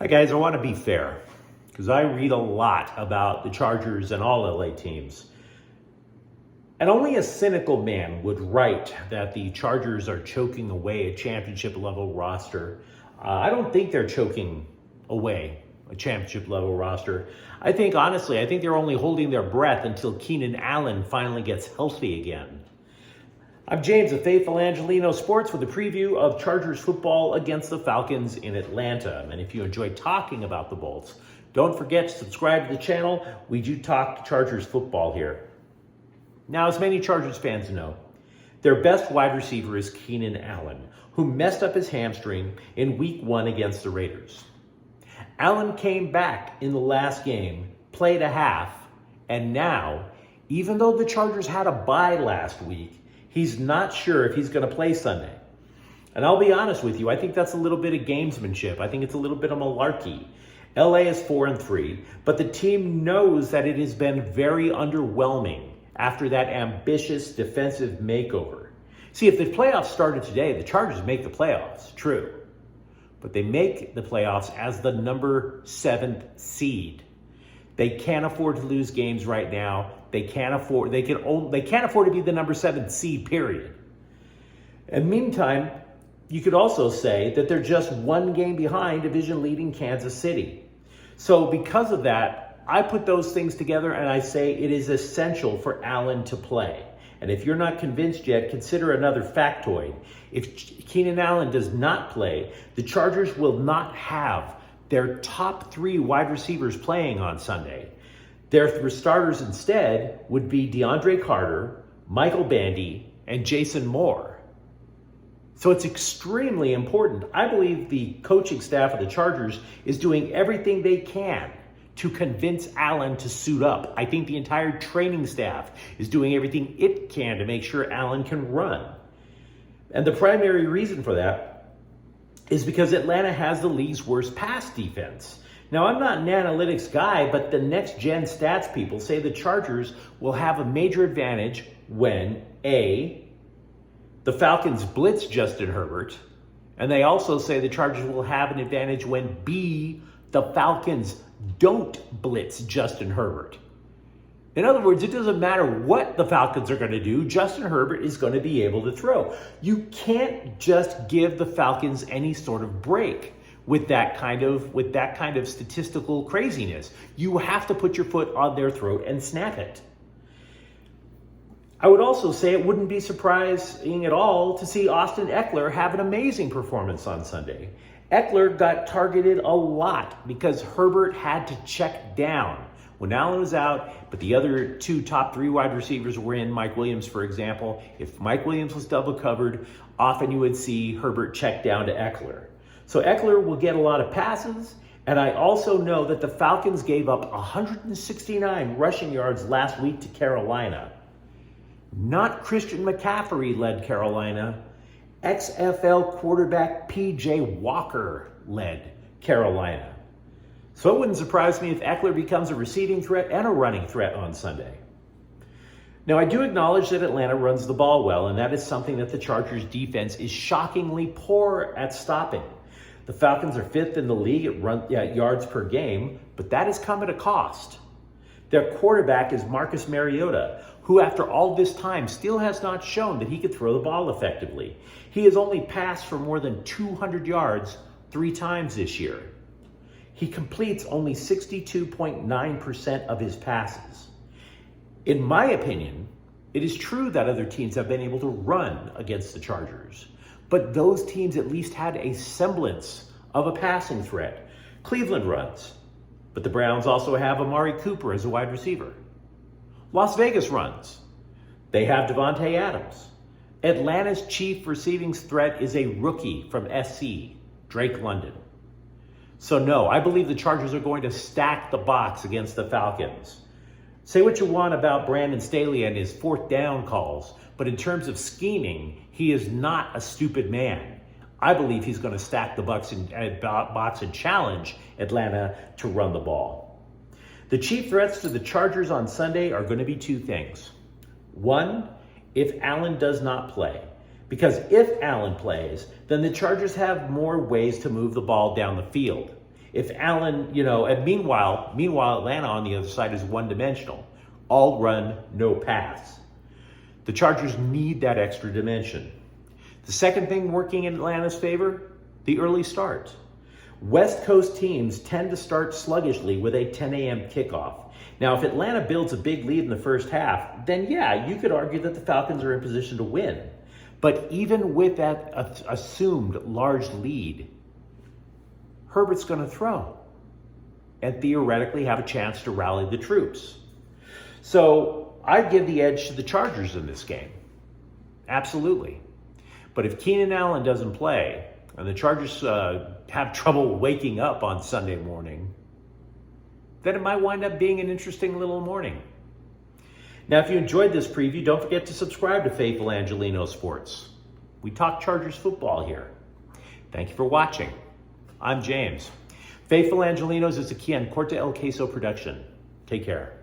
Hi guys, I want to be fair because I read a lot about the Chargers and all LA teams. And only a cynical man would write that the Chargers are choking away a championship level roster. I don't think they're choking away a championship level roster. I think they're only holding their breath until Keenan Allen finally gets healthy again. I'm James of Faithful Angelino Sports with a preview of Chargers football against the Falcons in Atlanta. And if you enjoy talking about the Bolts, don't forget to subscribe to the channel. We do talk Chargers football here. Now, as many Chargers fans know, their best wide receiver is Keenan Allen, who messed up his hamstring in Week 1 against the Raiders. Allen came back in the last game, played a half, and now, even though the Chargers had a bye last week, he's not sure if he's going to play Sunday. And I'll be honest with you, I think that's a little bit of gamesmanship. I think it's a little bit of malarkey. LA is 4-3, but the team knows that it has been very underwhelming after that ambitious defensive makeover. See, if the playoffs started today, the Chargers make the playoffs, true. But they make the playoffs as the number 7th seed. They can't afford to lose games right now. They can't afford to be the number 7th seed, period. And meantime, you could also say that they're just one game behind division-leading Kansas City. So because of that, I put those things together and I say it is essential for Allen to play. And if you're not convinced yet, consider another factoid. If Keenan Allen does not play, the Chargers will not have their top 3 wide receivers playing on Sunday. Their starters instead would be DeAndre Carter, Michael Bandy, and Jason Moore. So it's extremely important. I believe the coaching staff of the Chargers is doing everything they can to convince Allen to suit up. I think the entire training staff is doing everything it can to make sure Allen can run. And the primary reason for that is because Atlanta has the league's worst pass defense. Now, I'm not an analytics guy, but the next-gen stats people say the Chargers will have a major advantage when, A, the Falcons blitz Justin Herbert, and they also say the Chargers will have an advantage when, B, the Falcons don't blitz Justin Herbert. In other words, it doesn't matter what the Falcons are going to do, Justin Herbert is going to be able to throw. You can't just give the Falcons any sort of break with that kind of statistical craziness. You have to put your foot on their throat and snap it. I would also say it wouldn't be surprising at all to see Austin Ekeler have an amazing performance on Sunday. Ekeler got targeted a lot because Herbert had to check down when Allen was out, but the other 2 top 3 wide receivers were in. Mike Williams, for example. If Mike Williams was double covered, often you would see Herbert check down to Ekeler. So Ekeler will get a lot of passes, and I also know that the Falcons gave up 169 rushing yards last week to Carolina. Not Christian McCaffrey led Carolina. XFL quarterback P.J. Walker led Carolina. So it wouldn't surprise me if Ekeler becomes a receiving threat and a running threat on Sunday. Now, I do acknowledge that Atlanta runs the ball well, and that is something that the Chargers defense is shockingly poor at stopping. The Falcons are 5th in the league at yards per game, but that has come at a cost. Their quarterback is Marcus Mariota, who after all this time still has not shown that he could throw the ball effectively. He has only passed for more than 200 yards 3 times this year. He completes only 62.9% of his passes. In my opinion, it is true that other teams have been able to run against the Chargers, but those teams at least had a semblance of a passing threat. Cleveland runs, but the Browns also have Amari Cooper as a wide receiver. Las Vegas runs. They have Devontae Adams. Atlanta's chief receiving threat is a rookie from SC, Drake London. So no, I believe the Chargers are going to stack the box against the Falcons. Say what you want about Brandon Staley and his 4th down calls, but in terms of scheming, he is not a stupid man. I believe he's going to stack the box and challenge Atlanta to run the ball. The chief threats to the Chargers on Sunday are going to be 2 things. 1, if Allen does not play. Because if Allen plays, then the Chargers have more ways to move the ball down the field. If Allen, and meanwhile, Atlanta on the other side is one-dimensional. All run, no pass. The Chargers need that extra dimension. The second thing working in Atlanta's favor, the early start. West Coast teams tend to start sluggishly with a 10 a.m. kickoff. Now, if Atlanta builds a big lead in the first half, then yeah, you could argue that the Falcons are in position to win. But even with that assumed large lead, Herbert's going to throw and theoretically have a chance to rally the troops. So I'd give the edge to the Chargers in this game. Absolutely. But if Keenan Allen doesn't play and the Chargers have trouble waking up on Sunday morning, then it might wind up being an interesting little morning. Now, if you enjoyed this preview, don't forget to subscribe to Faithful Angelino Sports. We talk Chargers football here. Thank you for watching. I'm James. Faithful Angelinos is a Kian Corte El Queso production. Take care.